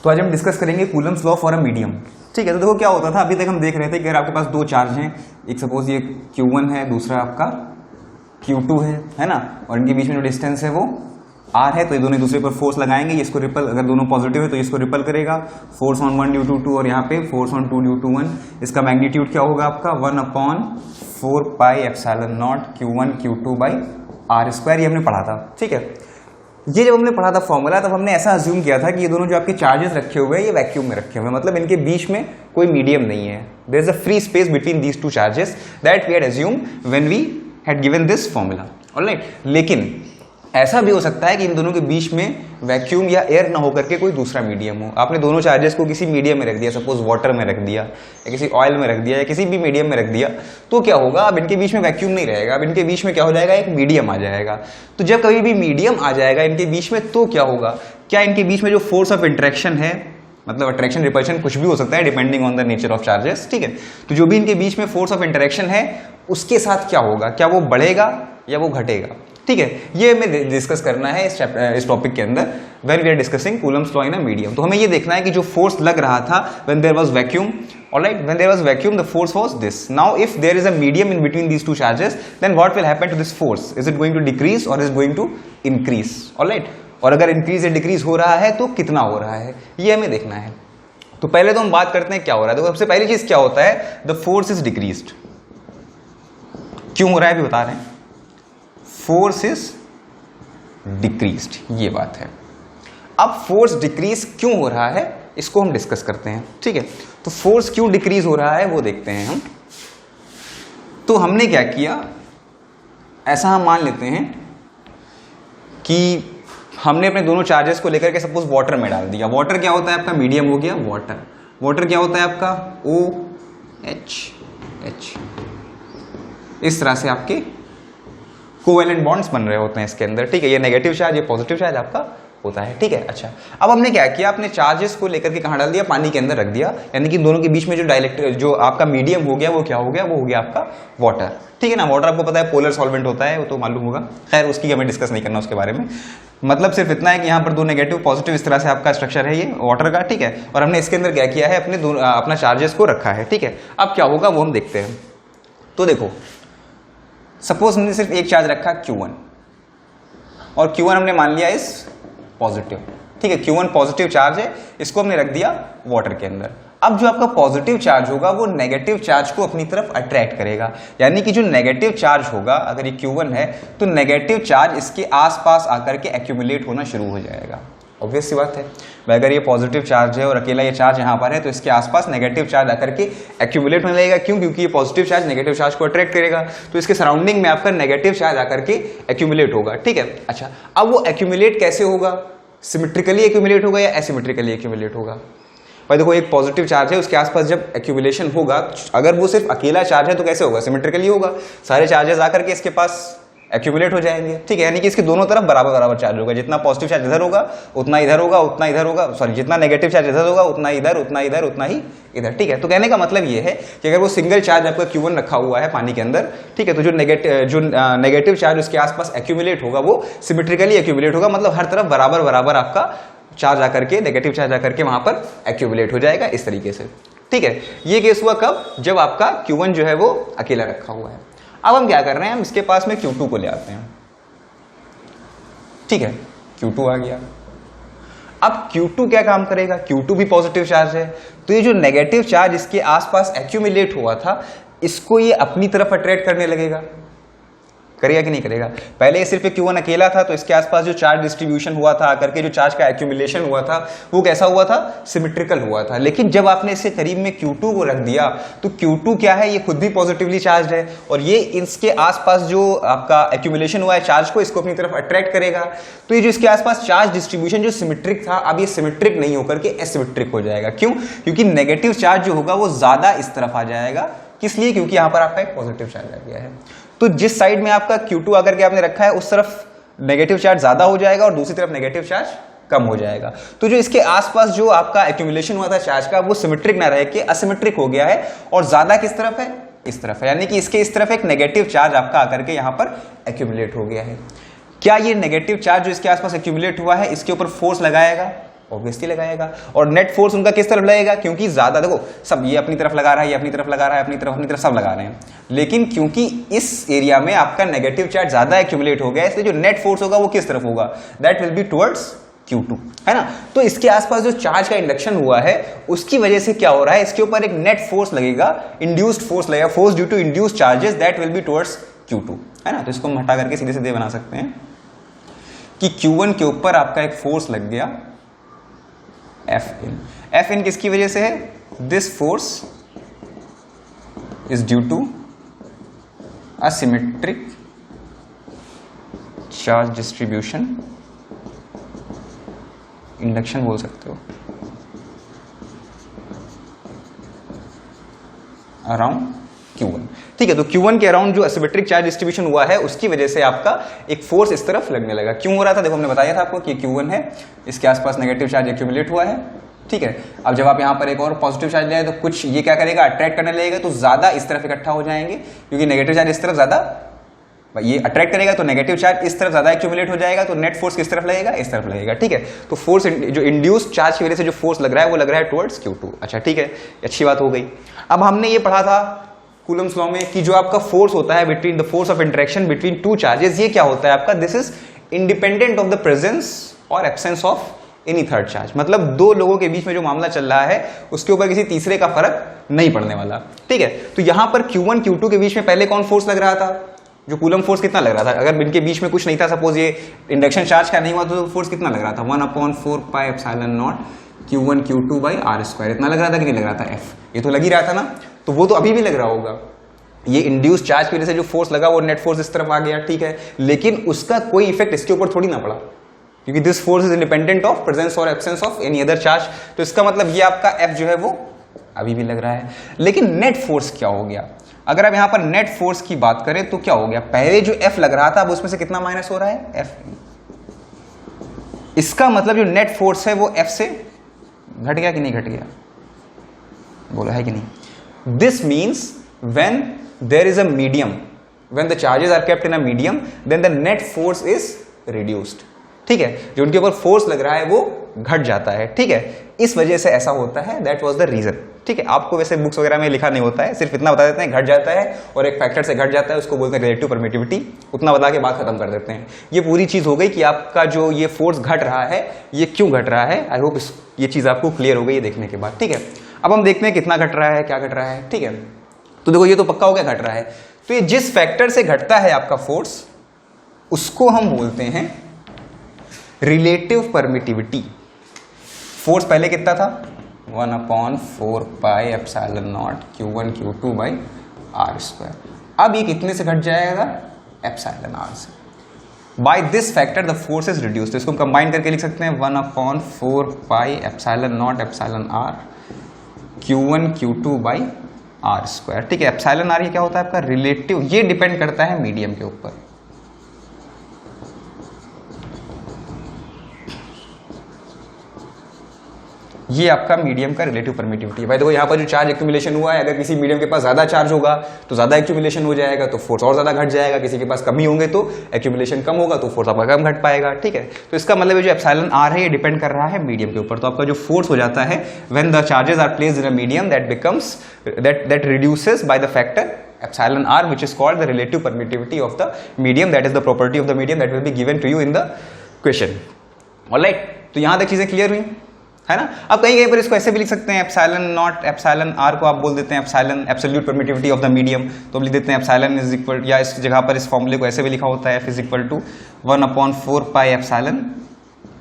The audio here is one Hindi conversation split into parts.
तो आज हम डिस्कस करेंगे Coulomb's law for a medium. ठीक है, तो देखो क्या होता था, अभी तक हम देख रहे थे कि अगर आपके पास दो चार्ज हैं, एक सपोज ये Q1 है, दूसरा आपका Q2 है ना, और इनके बीच में जो डिस्टेंस है वो R है, तो ये दोनों दूसरे पर फोर्स लगाएंगे, इसको रिपल, अगर दोनों पॉजिटिव है तो इसको रिपल करेगा, फोर्स ऑन 1 ड्यू टू 2 और यहाँ पे फोर्स ऑन 2 ड्यू टू 1। इसका मैग्नीट्यूड क्या होगा आपका 1/4 pi epsilon naught Q1 Q2 by R²। ये हमने पढ़ा था। ठीक है, ये जब हमने पढ़ा था फॉर्मूला, तब हमने ऐसा अज्यूम किया था कि ये दोनों जो आपके चार्जेस रखे हुए हैं ये वैक्यूम में रखे हुए हैं, मतलब इनके बीच में कोई मीडियम नहीं है। There is a free space between these two charges that we had assume when we had given this formula. Alright, लेकिन ऐसा भी हो सकता है कि इन दोनों के बीच में वैक्यूम या एयर ना होकर के कोई दूसरा मीडियम हो। आपने दोनों चार्जेस को किसी मीडियम में रख दिया, सपोज वाटर में रख दिया या किसी ऑयल में रख दिया या किसी भी मीडियम में रख दिया, तो क्या होगा, अब इनके बीच में वैक्यूम नहीं रहेगा, अब इनके बीच में क्या हो जाएगा, एक मीडियम आ जाएगा। तो जब कभी भी मीडियम आ जाएगा इनके बीच में, तो क्या होगा, क्या इनके बीच में जो फोर्स ऑफ इंटरेक्शन है, मतलब अट्रैक्शन रिपल्शन कुछ भी हो सकता है depending on the nature of charges. ठीक है, तो जो भी इनके बीच में फोर्स ऑफ इंटरेक्शन है उसके साथ क्या होगा, क्या वो बढ़ेगा या वो घटेगा। ठीक है, ये हमें डिस्कस करना है इस टॉपिक के अंदर when we are discussing Coulomb's law in a medium. तो हमें ये देखना है कि जो फोर्स लग रहा था when there was vacuum, alright, when there was vacuum the force was this. Now if there is a medium in between these two charges, then what will happen to this force, is it going to decrease और is going to increase. Alright, और अगर इंक्रीज या डिक्रीज हो रहा है तो कितना हो रहा है, ये हमें देखना है। तो पहले तो हम बात करते हैं क्या हो रहा है। देखो सबसे पहली चीज क्या होता है, द फोर्स इज डिक्रीज्ड। क्यों हो रहा है अभी बता रहे हैं, फोर्स इज डिक्रीज्ड, ये बात है। अब फोर्स डिक्रीज क्यों हो रहा है इसको हम डिस्कस करते हैं। ठीक है, तो फोर्स क्यों डिक्रीज हो रहा है वो देखते हैं हम। तो हमने क्या किया, ऐसा हम मान लेते हैं कि हमने अपने दोनों चार्जेस को लेकर के सपोज वाटर में डाल दिया। वाटर क्या होता है आपका, मीडियम हो गया वाटर। वाटर क्या होता है आपका OH। इस तरह से आपके कोवेलेंट बॉन्ड्स बन रहे होते हैं इसके अंदर। ठीक है, ये नेगेटिव चार्ज, ये पॉजिटिव चार्ज आपका होता है। ठीक है, अच्छा, अब हमने क्या किया, अपने चार्जेस को लेकर के कहां डाल दिया, पानी के अंदर रख दिया, यानी कि दोनों के बीच में जो आपका मीडियम हो गया वो क्या हो गया, वो हो गया आपका वाटर। ठीक है ना, वाटर आपको पता है पोलर सॉल्वेंट होता है, वो तो मालूम होगा, खैर उसकी हमें डिस्कस नहीं करना उसके बारे में। मतलब सिर्फ इतना है कि यहाँ पर दो नेगेटिव पॉजिटिव इस तरह से आपका स्ट्रक्चर है ये वाटर का। ठीक है, और हमने इसके अंदर क्या किया है, अपना चार्जेस को रखा है। ठीक है, अब क्या होगा वो हम देखते हैं। तो देखो सपोज हमने सिर्फ एक चार्ज रखा Q1 और Q1 हमने मान लिया इस पॉजिटिव। ठीक है, Q1 पॉजिटिव चार्ज है, इसको हमने रख दिया वाटर के अंदर। अब जो आपका पॉजिटिव चार्ज होगा वो नेगेटिव चार्ज को अपनी तरफ अट्रैक्ट करेगा, यानी कि जो नेगेटिव चार्ज होगा, अगर ये Q1 है तो नेगेटिव चार्ज इसके आसपास आकर के एक्यूमुलेट होना शुरू हो जाएगा। ऑब्वियस सी बात है, अगर ये पॉजिटिव चार्ज है और अकेला ये चार्ज यहाँ पर है तो इसके आसपास नेगेटिव चार्ज आकर के एक्यूमुलेट होने लगेगा। क्यों, क्योंकि ये पॉजिटिव चार्ज नेगेटिव चार्ज को अट्रैक्ट करेगा, तो इसके सराउंडिंग में आपका नेगेटिव चार्ज आकर के एक्यूमुलेट होगा। ठीक है, अच्छा, अब वो एक्यूमुलेट कैसे होगा, सिमेट्रिकली एक्यूमुलेट होगा या एसिमेट्रिकली एक्यूमुलेट होगा। भाई देखो एक पॉजिटिव चार्ज है, उसके आसपास जब एक्यूमुलेशन होगा, अगर वो सिर्फ अकेला चार्ज है तो कैसे होगा, सिमेट्रिकली होगा, सारे चार्जेस आकर के इसके पास एक्यूमुलेट हो जाएंगे। ठीक है, यानी कि इसके दोनों तरफ बराबर बराबर चार्ज होगा, जितना पॉजिटिव चार्ज इधर होगा उतना इधर होगा, उतना इधर होगा, सॉरी जितना नेगेटिव चार्ज इधर होगा उतना इधर, उतना इधर, उतना ही इधर। ठीक है, तो कहने का मतलब ये है कि अगर वो सिंगल चार्ज आपका Q1 रखा हुआ है पानी के अंदर, ठीक है, तो जो नेगेटिव चार्ज उसके आसपास एक्यूमुलेट होगा वो सिमेट्रिकली एक्यूमुलेट होगा, मतलब हर तरफ बराबर बराबर आपका चार्ज आकर के, नेगेटिव चार्ज आकर के वहां पर एक्यूमुलेट हो जाएगा इस तरीके से। ठीक है, ये केस हुआ कब, जब आपका Q1 जो है वो अकेला रखा हुआ है। अब हम क्या कर रहे हैं, हम इसके पास में Q2 को ले आते हैं। ठीक है, Q2 आ गया। अब Q2 क्या काम करेगा, Q2 भी पॉजिटिव चार्ज है, तो ये जो नेगेटिव चार्ज इसके आसपास एक्यूमुलेट हुआ था इसको ये अपनी तरफ अट्रैक्ट करने लगेगा। करेगा कि नहीं करेगा, पहले ये सिर्फ Q1 अकेला था तो इसके आसपास जो चार्ज डिस्ट्रीब्यूशन हुआ था आकर के, जो चार्ज का एक्यूमुलेशन हुआ था वो कैसा हुआ था, सिमेट्रिकल हुआ था। लेकिन जब आपने इसके करीब में Q2 को रख दिया तो Q2 क्या है, ये खुद भी पॉजिटिवली चार्ज है और ये इसके आसपास जो आपका एक्यूमुलेशन हुआ है चार्ज को, इसको अपनी तरफ अट्रैक्ट करेगा। तो ये जो इसके आसपास चार्ज डिस्ट्रीब्यूशन जो सिमेट्रिक था, अब ये सिमेट्रिक नहीं होकर के एसिमेट्रिक हो जाएगा। क्यों, क्योंकि नेगेटिव चार्ज जो होगा वो ज्यादा इस तरफ आ जाएगा। किस लिए, क्योंकि यहां पर आपका एक पॉजिटिव चार्ज आ गया है। तो जिस साइड में आपका Q2 आकर के आपने रखा है उस तरफ नेगेटिव चार्ज ज्यादा हो जाएगा और दूसरी तरफ नेगेटिव चार्ज कम हो जाएगा। तो जो इसके आसपास जो आपका एक्यूमुलेशन हुआ था चार्ज का, वो सिमेट्रिक ना रह के असिमेट्रिक हो गया है और ज्यादा किस तरफ है, इस तरफ है, यानी कि इसके इस तरफ एक नेगेटिव चार्ज आपका आकर के यहां पर एक्यूमुलेट हो गया है। क्या ये नेगेटिव चार्ज जो इसके आसपास एक्यूमुलेट हुआ है इसके ऊपर फोर्स लगाएगा? ऑब्वियसली लगाएगा। और नेट फोर्स उनका किस तरफ लगेगा, क्योंकि ज्यादा, देखो सब ये अपनी तरफ लगा रहा है, ये अपनी तरफ लगा रहा है, अपनी तरफ सब लगा रहे हैं, लेकिन क्योंकि इस एरिया में आपका नेगेटिव चार्ज ज्यादा एक्यूमुलेट हो गया, इसलिए जो नेट फोर्स होगा वो किस तरफ होगा, that will be towards Q2, है ना। तो इसके आसपास जो चार्ज का इंडक्शन हुआ है उसकी वजह से क्या हो रहा है, इसके ऊपर एक नेट फोर्स लगेगा, इंड्यूस्ड फोर्स लगेगा, force due to induced charges, that will be towards Q2, है ना। तो इसको हम हटा करके सीधे सीधे बना सकते हैं कि Q1 के ऊपर आपका एक फोर्स लग गया Fin। Fin किसकी वजह से है, this force is due to asymmetric charge distribution, induction बोल सकते हो, अराउंड Q1। ठीक है, तो Q1 के अराउंड जो असिमेट्रिक चार्ज डिस्ट्रीब्यूशन हुआ है उसकी वजह से आपका एक फोर्स इस तरफ लगने लगा। क्यों हो रहा था, देखो हमने बताया था आपको कि Q1 है, इसके आसपास नेगेटिव चार्ज एक्यूमुलेट हुआ है, ठीक है। अब जब आप यहां पर एक और पॉजिटिव चार्ज ले आए तो कुछ ये क्या करेगा, अट्रैक्ट करने लगेगा, तो ज्यादा इस तरफ इकट्ठा हो जाएंगे, क्योंकि नेगेटिव चार्ज इस तरफ ज्यादा, ये अट्रैक्ट करेगा तो नेगेटिव चार्ज इस तरफ ज्यादा एक्यूमुलेट हो जाएगा, तो नेट फोर्स किस तरफ लगेगा, इस तरफ लगेगा, ठीक है। तो फोर्स जो इंड्यूस्ड चार्ज की वजह से जो फोर्स लग रहा है वो लग रहा है टुवर्ड्स Q2। अच्छा ठीक है, अच्छी बात हो गई। अब हमने ये पढ़ा था कूलम्स लॉ में कि जो आपका फोर्स होता है between the force of interaction between two charges, ये क्या होता है आपका, this is independent of the presence और absence of any third charge. मतलब दो लोगों के बीच में जो मामला चल रहा है उसके ऊपर किसी तीसरे का फर्क नहीं पड़ने वाला, ठीक है। तो यहां पर Q1 Q2 के बीच में पहले कौन फोर्स लग रहा था, जो कूलम फोर्स कितना लग रहा था, अगर इनके बीच में कुछ नहीं था, सपोज ये इंडक्शन चार्ज का नहीं हुआ तो फोर्स कितना लग रहा था, 1/4πε0 Q1 Q2 by r², इतना लग रहा था कि नहीं लग रहा था, F, ये तो लग ही रहा था ना, तो वो तो अभी भी लग रहा होगा। ये इंड्यूस चार्ज की वजह से जो फोर्स लगा वो नेट फोर्स इस तरफ आ गया, ठीक है, लेकिन उसका कोई इफेक्ट इसके ऊपर थोड़ी ना पड़ा, क्योंकि this force is independent of presence और absence of any other charge. तो इसका मतलब ये आपका F जो है वो अभी भी लग रहा है। लेकिन नेट फोर्स क्या हो गया, अगर आप यहां पर नेट फोर्स की बात करें तो क्या हो गया, पहले जो F लग रहा था अब उसमें से कितना माइनस हो रहा है, F। इसका मतलब जो नेट फोर्स है वो F से घट गया कि नहीं घट गया, बोला है कि नहीं। This means when there is a medium, when the charges are kept in a medium, then the net force is reduced, ठीक है। जो उनके ऊपर फोर्स लग रहा है वो घट जाता है, ठीक है। इस वजह से ऐसा होता है, दैट वाज द रीजन, ठीक है। आपको वैसे बुक्स वगैरह में लिखा नहीं होता है, सिर्फ इतना बता देते हैं घट जाता है और एक फैक्टर से घट जाता है, उसको बोलते हैं रिलेटिव परमिटिविटी, उतना बता के बात खत्म कर देते हैं। ये पूरी चीज हो गई कि आपका जो ये फोर्स घट रहा है ये क्यों घट रहा है। आई होप ये चीज आपको क्लियर हो गई है देखने के बाद, ठीक है। अब हम देखते हैं कितना घट रहा है, क्या घट रहा है, ठीक है। तो देखो ये तो पक्का हो गया घट रहा है, तो ये जिस फैक्टर से घटता है आपका फोर्स उसको हम बोलते हैं रिलेटिव परमिटिविटी। फोर्स पहले कितना था, 1/4πε0 Q1 Q2 by r²। अब ये कितने से घट जाएगा, εr से। By this factor the force is reduced, तो इसको कंबाइन करके लिख सकते हैं 1/4πε0 εr Q1 Q2 by r², ठीक है। εr ये क्या होता है आपका रिलेटिव, ये डिपेंड करता है मीडियम के ऊपर। ये आपका मीडियम का रिलेटिव परमिटिविटी है। भाई देखो यहाँ पर जो चार्ज एक्यूमुलेशन हुआ है, अगर किसी मीडियम के पास ज्यादा चार्ज होगा तो ज्यादा एक्यूमुलेशन हो जाएगा, तो फोर्स और ज्यादा घट जाएगा, किसी के पास कमी होंगे तो एक्यूमुलेशन कम होगा तो फोर्स आपका कम घट पाएगा, ठीक है। तो इसका मतलब जो εr है ये डिपेंड कर रहा है मीडियम के ऊपर। तो आपका जो फोर्स हो जाता है when the charges are placed in a medium, that becomes that reduces by the factor εr, which is called the relative permittivity of the medium, that is the property of the medium that will be given to you in the question, alright। तो यहां तक चीजें क्लियर हुई, है ना। अब कहीं पर इसको ऐसे भी लिख सकते हैं εr को आप बोल देते हैं absolute permittivity of the medium, तो लिख देते हैं एप्सिलॉन इज इक्वल, या इस जगह पर इस फॉर्मूले को ऐसे भी लिखा होता है F is equal to 1/4πε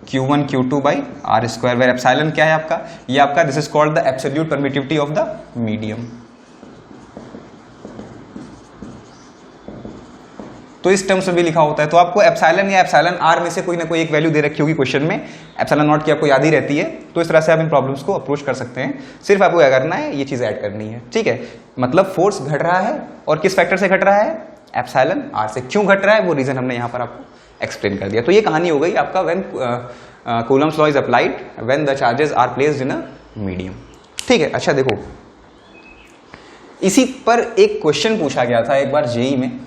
Q1 Q2 by r², where epsilon क्या है आपका, ये आपका this is called the absolute permittivity of the medium. तो इस टर्म्स में भी लिखा होता है। तो आपको एप्सिलॉन या एप्सिलॉन आर में से कोई ना कोई एक वैल्यू दे रखी होगी क्वेश्चन में, एप्सिलॉन नॉट की आपको याद ही रहती है, तो इस तरह से आप इन प्रॉब्लम्स को अप्रोच कर सकते हैं। सिर्फ आपको क्या करना है, ये चीज ऐड करनी है, ठीक है। मतलब फोर्स घट रहा है और किस फैक्टर से घट रहा है, एप्सिलॉन आर से। क्यों घट रहा है वो रीजन हमने यहां पर आपको एक्सप्लेन कर दिया। तो ये कहानी हो गई आपका when Coulomb's law is applied when the charges are placed in a medium, ठीक है। अच्छा देखो, इसी पर एक क्वेश्चन पूछा गया था एक बार जेईई में,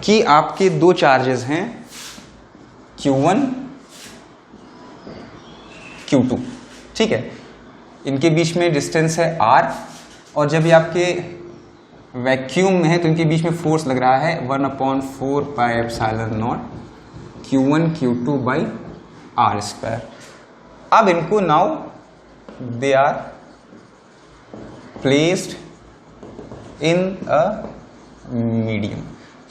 कि आपके दो चार्जेस हैं Q1 Q2, ठीक है, इनके बीच में डिस्टेंस है R, और जब ये आपके वैक्यूम में है तो इनके बीच में फोर्स लग रहा है 1/4 pi epsilon naught Q1 Q2 by R square. अब इनको now they are placed in a medium,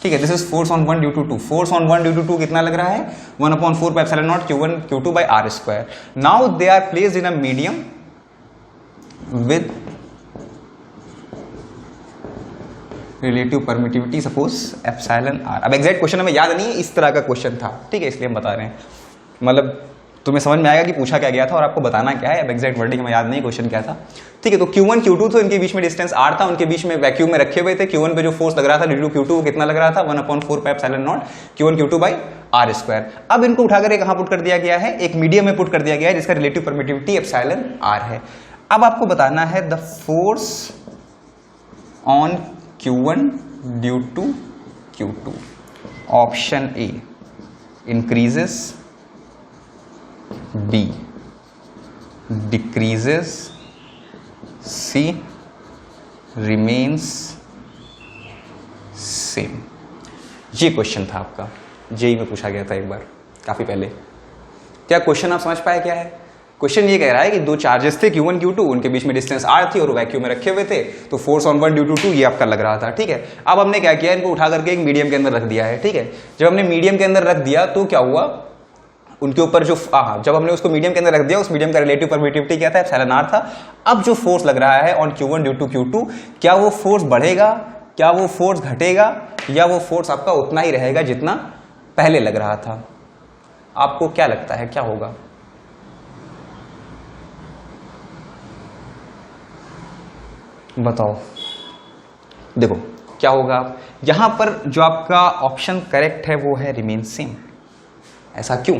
ठीक है। This is force on 1 due to 2, force on 1 due to 2 कितना लग रहा है 1/4 pi epsilon naught Q1 Q2 by R square. Now they are placed in a medium with relative permittivity suppose epsilon R। अब एग्जैक्ट क्वेश्चन हमें याद नहीं है, इस तरह का क्वेश्चन था, ठीक है, इसलिए हम बता रहे हैं। मतलब तुम्हें समझ में आएगा कि पूछा क्या गया था और आपको बताना क्या है। अब एग्जैक्ट वर्डिंग हमें याद नहीं क्वेश्चन क्या था, ठीक है। तो Q1 Q2 तो इनके बीच में डिस्टेंस R था, उनके बीच में वैक्यूम में रखे हुए थे। Q1 पे जो फोर्स लग रहा था ड्यू टू Q2 वो कितना लग रहा था 1/4 pi epsilon naught Q1 Q2 by R square. अब इनको उठाकर कहां पुट कर दिया गया है, एक मीडियम में पुट कर दिया गया है जिसका रिलेटिव परमिटिविटी एप्सिलॉन R है। अब आपको बताना है the force on Q1 due to Q2। Option A increases, B decreases, C remains same। ये क्वेश्चन था आपका, जेई में पूछा गया था एक बार काफी पहले। क्या क्वेश्चन आप समझ पाए क्या है? क्वेश्चन ये कह रहा है कि दो चार्जेस थे Q1 Q2, उनके बीच में डिस्टेंस R थी और वैक्यूम में रखे हुए थे, तो फोर्स ऑन 1 ड्यू टू 2 ये आपका लग रहा था, ठीक है। अब हमने क्या किया, इनको उठा करके एक मीडियम के अंदर रख दिया है, ठीक है। जब हमने मीडियम के अंदर रख दिया तो क्या हुआ, उनके ऊपर जो जब हमने उसको मीडियम के अंदर रख दिया, उस मीडियम का रिलेटिव परमिटिविटी क्या था एप्सिलॉन R था। अब जो फोर्स लग रहा है on Q1 due to Q2, क्या वो फोर्स बढ़ेगा, क्या वो फोर्स घटेगा, या वो फोर्स आपका उतना ही रहेगा जितना पहले लग रहा था? आपको क्या लगता है क्या होगा? बताओ। देखो क्या होगा, यहां पर जो आपका ऑप्शन करेक्ट है वो है रिमेन सेम। ऐसा क्यों?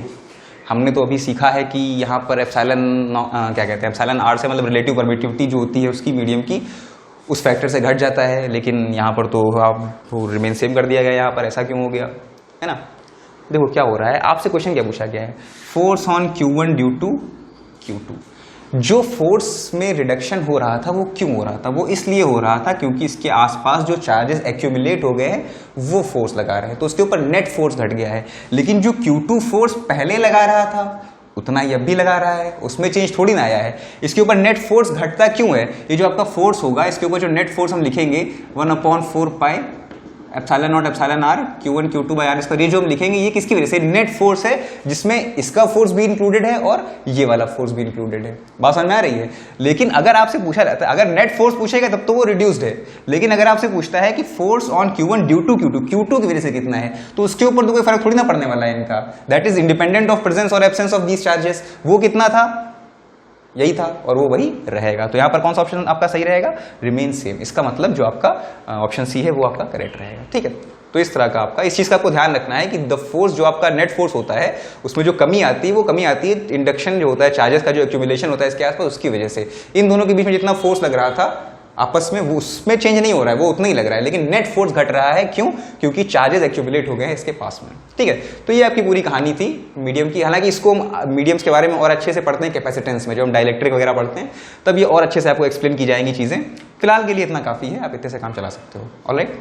हमने तो अभी सीखा है कि यहाँ पर एप्सिलॉन क्या कहते हैं, एप्सिलॉन R से मतलब रिलेटिव परमिटिविटी जो होती है उसकी मीडियम की उस फैक्टर से घट जाता है, लेकिन यहाँ पर तो आपको रिमेन सेम कर दिया गया। यहाँ पर ऐसा क्यों हो गया, है ना? देखो क्या हो रहा है, आपसे क्वेश्चन क्या पूछा गया है, force on Q1 due to Q2। जो फोर्स में रिडक्शन हो रहा था वो क्यों हो रहा था? वो इसलिए हो रहा था क्योंकि इसके आसपास जो चार्जेस एक्यूमुलेट हो गए हैं वो फोर्स लगा रहे हैं, तो उसके ऊपर नेट फोर्स घट गया है। लेकिन जो Q2 फोर्स पहले लगा रहा था उतना ही अब भी लगा रहा है, उसमें चेंज थोड़ी ना आया है। इसके ऊपर नेट फोर्स घटता क्यों है? ये जो आपका फोर्स होगा इसके ऊपर जो नेट फोर्स हम लिखेंगे 1/4 pi epsilon not epsilon R Q1 Q2 by R square, ये जो हम लिखेंगे ये किसकी वजह से? नेट फोर्स है, जिसमें इसका फोर्स भी इंक्लूडेड है और ये वाला फोर्स भी इंक्लूडेड है। बात समझ में आ रही है? लेकिन अगर आपसे पूछा जाता है, अगर नेट फोर्स पूछेगा तब तो वो रिड्यूस्ड है, लेकिन अगर आपसे पूछता है कि force on Q1 due to Q2 की वजह से कितना है, तो उसके ऊपर तो कोई फर्क थोड़ी ना पड़ने वाला है इनका। That is independent of presence और एब्सेंस ऑफ दीज चार्जेस। वो कितना था? यही था और वो वही रहेगा। तो यहां पर कौन सा ऑप्शन आपका सही रहेगा? Remain same. इसका मतलब जो आपका ऑप्शन सी है वो आपका करेक्ट रहेगा, ठीक है। तो इस तरह का आपका इस चीज का आपको ध्यान रखना है कि द फोर्स जो आपका नेट फोर्स होता है उसमें जो कमी आती है वो कमी आती है इंडक्शन जो होता है, चार्जेस का जो एक्यूमुलेशन होता है इसके आसपास, उसकी वजह से। इन दोनों के बीच में जितना फोर्स लग रहा था आपस में वो उसमें चेंज नहीं हो रहा है, वो उतना ही लग रहा है, लेकिन नेट फोर्स घट रहा है। क्यों? क्योंकि चार्जेस एक्यूमुलेट हो गए हैं इसके पास में, ठीक है। तो ये आपकी पूरी कहानी थी मीडियम की। हालांकि इसको हम मीडियम्स के बारे में और अच्छे से पढ़ते हैं कैपेसिटेंस में, जो हम डाइलेक्ट्रिक वगैरह पढ़ते हैं तब ये और अच्छे से आपको एक्सप्लेन की जाएंगी चीजें। फिलहाल के लिए इतना काफी है, आप इतने से काम चला सकते हो। ऑलराइट।